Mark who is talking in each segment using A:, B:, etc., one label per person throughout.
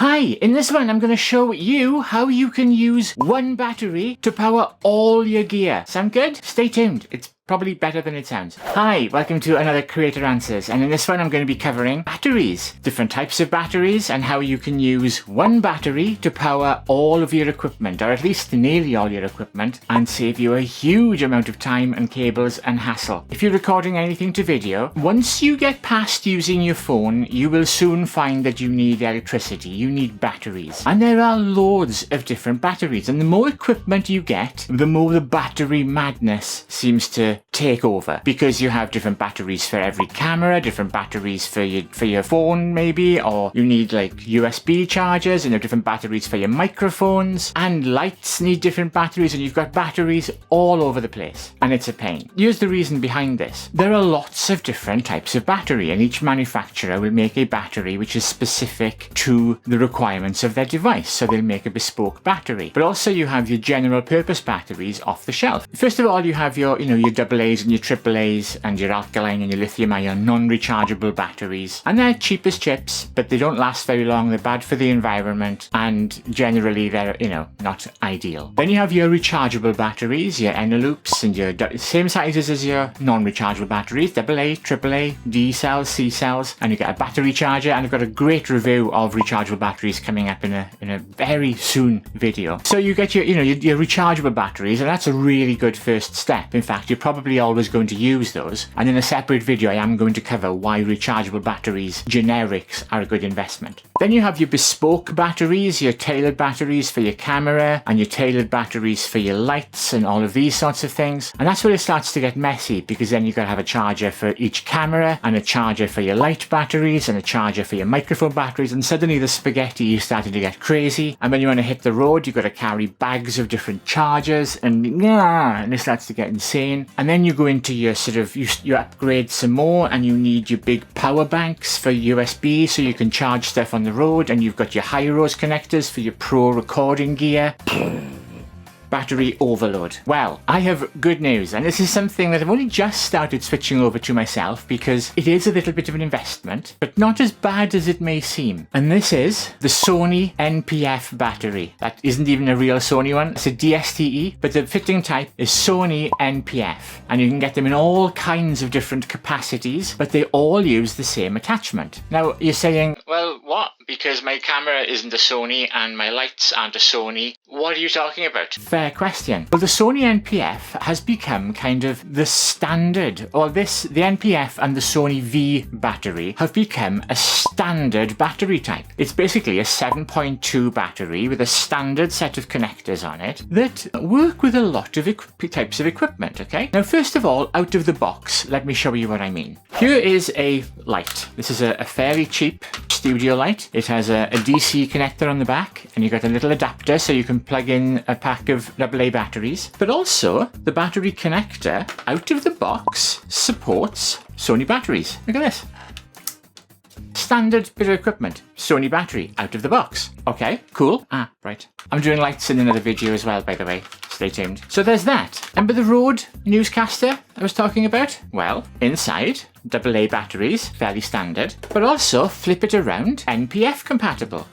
A: Hi, in this one I'm going to show you how you can use one battery to power all your gear. Sound good? Stay tuned. It's probably better than it sounds. Hi, welcome to another Creator Answers, and in this one I'm going to be covering batteries, different types of batteries, and how you can use one battery to power all of your equipment, or at least nearly all your equipment, and save you a huge amount of time and cables and hassle. If you're recording anything to video, once you get past using your phone, you will soon find that you need electricity, you need batteries. And there are loads of different batteries, and the more equipment you get, the more the battery madness seems to take over, because you have different batteries for every camera, different batteries for your phone maybe, or you need like USB chargers, and you have different batteries for your microphones, and lights need different batteries, and you've got batteries all over the place, and it's a pain. Here's the reason behind this. There are lots of different types of battery, and each manufacturer will make a battery which is specific to the requirements of their device, so they'll make a bespoke battery. But also you have your general purpose batteries off the shelf. First of all, you have your AA's and your AAA's and your alkaline and your lithium ion non-rechargeable batteries, and they're cheap as chips, but they don't last very long. They're bad for the environment, and generally they're not ideal. Then you have your rechargeable batteries, your Eneloops, and your same sizes as your non-rechargeable batteries, AA, AAA, D cells, C cells, and you get a battery charger. And I've got a great review of rechargeable batteries coming up in a very soon video. So you get your rechargeable batteries, and that's a really good first step. In fact, you're probably always going to use those, and in a separate video I am going to cover why rechargeable batteries, generics, are a good investment. Then you have your bespoke batteries, your tailored batteries for your camera, and your tailored batteries for your lights, and all of these sorts of things. And that's where it starts to get messy, because then you've got to have a charger for each camera, and a charger for your light batteries, and a charger for your microphone batteries, and suddenly the spaghetti is starting to get crazy. And when you want to hit the road, you've got to carry bags of different chargers, and it starts to get insane. And then you go into your you upgrade some more, and you need your big power banks for USB so you can charge stuff on the road, and you've got your high-rose connectors for your pro recording gear. Battery overload. Well, I have good news, and this is something that I've only just started switching over to myself, because it is a little bit of an investment, but not as bad as it may seem. And this is the Sony NPF battery. That isn't even a real Sony one. It's a DSTE, but the fitting type is Sony NPF, and you can get them in all kinds of different capacities, but they all use the same attachment. Now, you're saying, well, what? Because my camera isn't a Sony and my lights aren't a Sony. What are you talking about? Fair question. Well, the Sony NPF has become kind of the standard, or the NPF and the SONY-V battery have become a standard battery type. It's basically a 7.2 battery with a standard set of connectors on it that work with a lot of types of equipment, okay? Now, first of all, out of the box, let me show you what I mean. Here is a light. This is a fairly cheap studio light. It has a DC connector on the back, and you've got a little adapter so you can plug in a pack of AA batteries. But also, the battery connector out of the box supports Sony batteries. Look at this. Standard bit of equipment, Sony battery out of the box. Okay, cool. Right. I'm doing lights in another video as well, by the way. Stay tuned. So there's that. Remember the Rode newscaster I was talking about? Well, inside, AA batteries, fairly standard, but also flip it around, NPF compatible.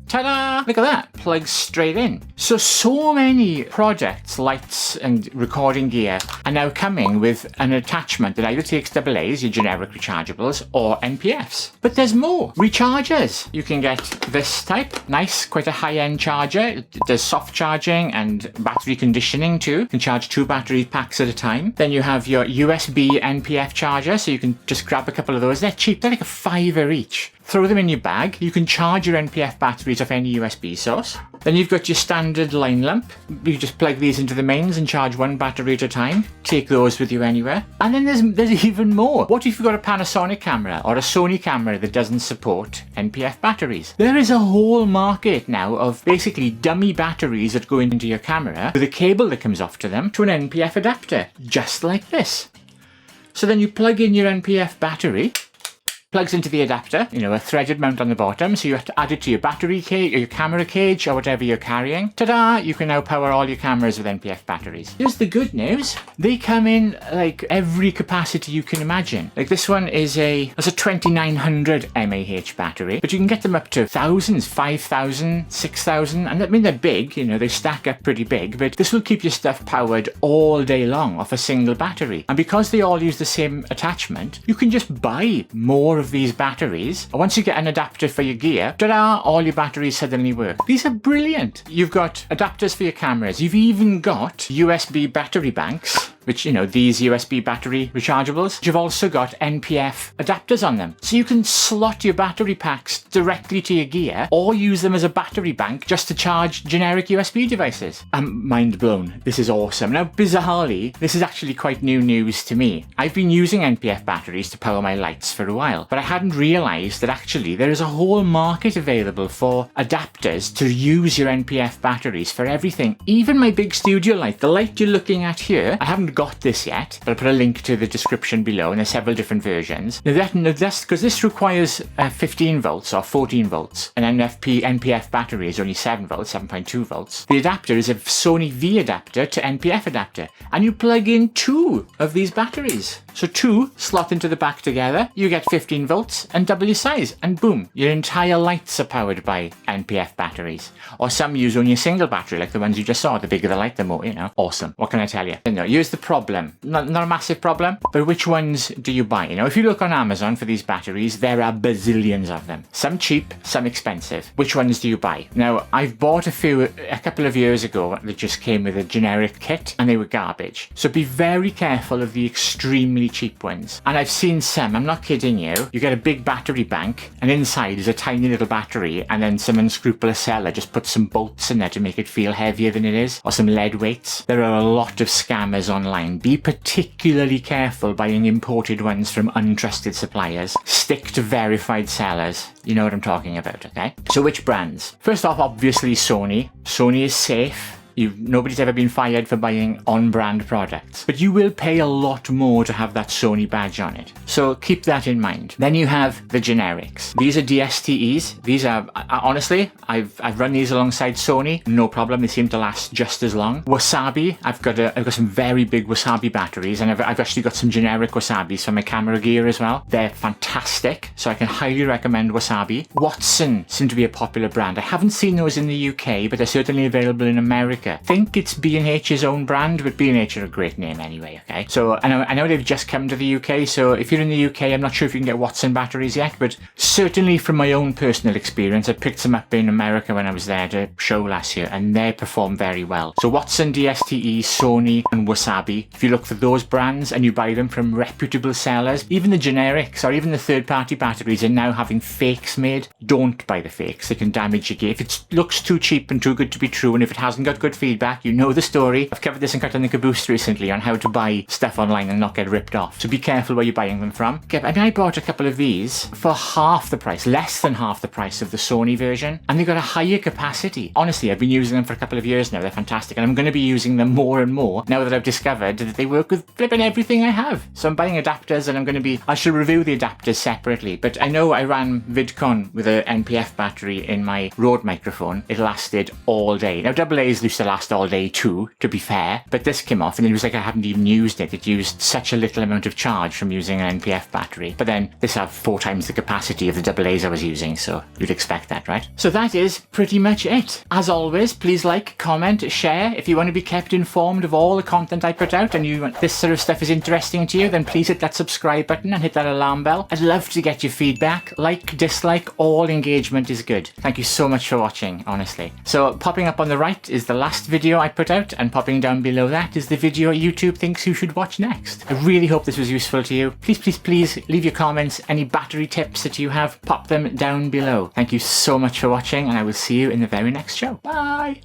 A: Ta-da! Look at that, plugs straight in. So many products, lights and recording gear are now coming with an attachment that either takes AA's, your generic rechargeables, or NPFs. But there's more. Rechargers. You can get this type, nice, quite a high-end charger. It does soft charging and battery conditioning too. You can charge 2 battery packs at a time. Then you have your USB NPF charger, so you can just grab a couple of those. They're cheap, they're like $5 each. Throw them in your bag. You can charge your NPF batteries off any USB source. Then you've got your standard line lamp. You just plug these into the mains and charge 1 battery at a time. Take those with you anywhere. And then there's even more. What if you've got a Panasonic camera or a Sony camera that doesn't support NPF batteries? There is a whole market now of basically dummy batteries that go into your camera with a cable that comes off to them to an NPF adapter, just like this. So then you plug in your NPF battery, Plugs into the adapter, a threaded mount on the bottom, so you have to add it to your battery cage or your camera cage or whatever you're carrying. Ta-da! You can now power all your cameras with NPF batteries. Here's the good news. They come in like every capacity you can imagine. Like this one is a 2900 mAh battery, but you can get them up to thousands, 5,000, 6,000, and I mean they're big, they stack up pretty big, but this will keep your stuff powered all day long off a single battery. And because they all use the same attachment, you can just buy more of these batteries. And once you get an adapter for your gear, ta-da, all your batteries suddenly work. These are brilliant. You've got adapters for your cameras. You've even got USB battery banks, which, these USB battery rechargeables. You've also got NPF adapters on them. So you can slot your battery packs directly to your gear or use them as a battery bank just to charge generic USB devices. I'm mind blown. This is awesome. Now, bizarrely, this is actually quite new news to me. I've been using NPF batteries to power my lights for a while, but I hadn't realized that actually there is a whole market available for adapters to use your NPF batteries for everything. Even my big studio light, the light you're looking at here, I haven't got this yet, but I'll put a link to the description below, and there's several different versions. Now that's because this requires 15 volts or 14 volts. An NPF battery is only 7 volts, 7.2 volts. The adapter is a SONY-V adapter to NPF adapter, and you plug in 2 of these batteries. So 2 slot into the back together, you get 15 volts and double your size, and boom, your entire lights are powered by NPF batteries. Or some use only a single battery, like the ones you just saw. The bigger the light, the more, awesome. What can I tell you? Here's the problem. Not a massive problem, but which ones do you buy? If you look on Amazon for these batteries, there are bazillions of them. Some cheap, some expensive. Which ones do you buy? Now, I've bought a couple of years ago that just came with a generic kit, and they were garbage. So be very careful of the extremely cheap ones. And I've seen some, I'm not kidding you, you get a big battery bank, and inside is a tiny little battery, and then some unscrupulous seller just puts some bolts in there to make it feel heavier than it is, or some lead weights. There are a lot of scammers online. Be particularly careful buying imported ones from untrusted suppliers. Stick to verified sellers. You know what I'm talking about, okay? So which brands? First off, obviously Sony. Sony is safe. Nobody's ever been fired for buying on-brand products, but you will pay a lot more to have that Sony badge on it. So keep that in mind. Then you have the generics. These are DSTEs. These are, honestly, I've run these alongside Sony. No problem. They seem to last just as long. Wasabi. I've got some very big Wasabi batteries, and I've actually got some generic Wasabis for my camera gear as well. They're fantastic, so I can highly recommend Wasabi. Watson seem to be a popular brand. I haven't seen those in the UK, but they're certainly available in America. I think it's B&H's own brand, but B&H are a great name anyway, okay? So I know they've just come to the UK, so if you're in the UK, I'm not sure if you can get Watson batteries yet, but certainly from my own personal experience, I picked them up in America when I was there to show last year, and they perform very well. So Watson, DSTE, Sony, and Wasabi. If you look for those brands and you buy them from reputable sellers, even the generics or even the third-party batteries are now having fakes made. Don't buy the fakes. They can damage your gear. If it looks too cheap and too good to be true, and if it hasn't got good feedback, you know the story. I've covered this in Cut on the Caboose recently on how to buy stuff online and not get ripped off. So be careful where you're buying them from. I bought a couple of these for half the price, less than half the price of the Sony version, and they've got a higher capacity. Honestly, I've been using them for a couple of years now. They're fantastic, and I'm going to be using them more and more now that I've discovered that they work with flipping everything I have. So I'm buying adapters, and I shall review the adapters separately, but I know I ran VidCon with an NPF battery in my Rode microphone. It lasted all day. Now AA's used to last all day too, to be fair, but this came off and it was like I haven't even used it. It used such a little amount of charge from using an NPF battery. But then this had 4 times the capacity of the AA's I was using, so you'd expect that, right? So that is pretty much it. As always, please like, comment, share. If you want to be kept informed of all the content I put out and this sort of stuff is interesting to you, then please hit that subscribe button and hit that alarm bell. I'd love to get your feedback. Like, dislike, all engagement is good. Thank you so much for watching, honestly. So popping up on the right is the last video I put out, and popping down below that is the video YouTube thinks you should watch next. I really hope this was useful to you. Please leave your comments. Any battery tips that you have, pop them down below. Thank you so much for watching, and I will see you in the very next show. Bye!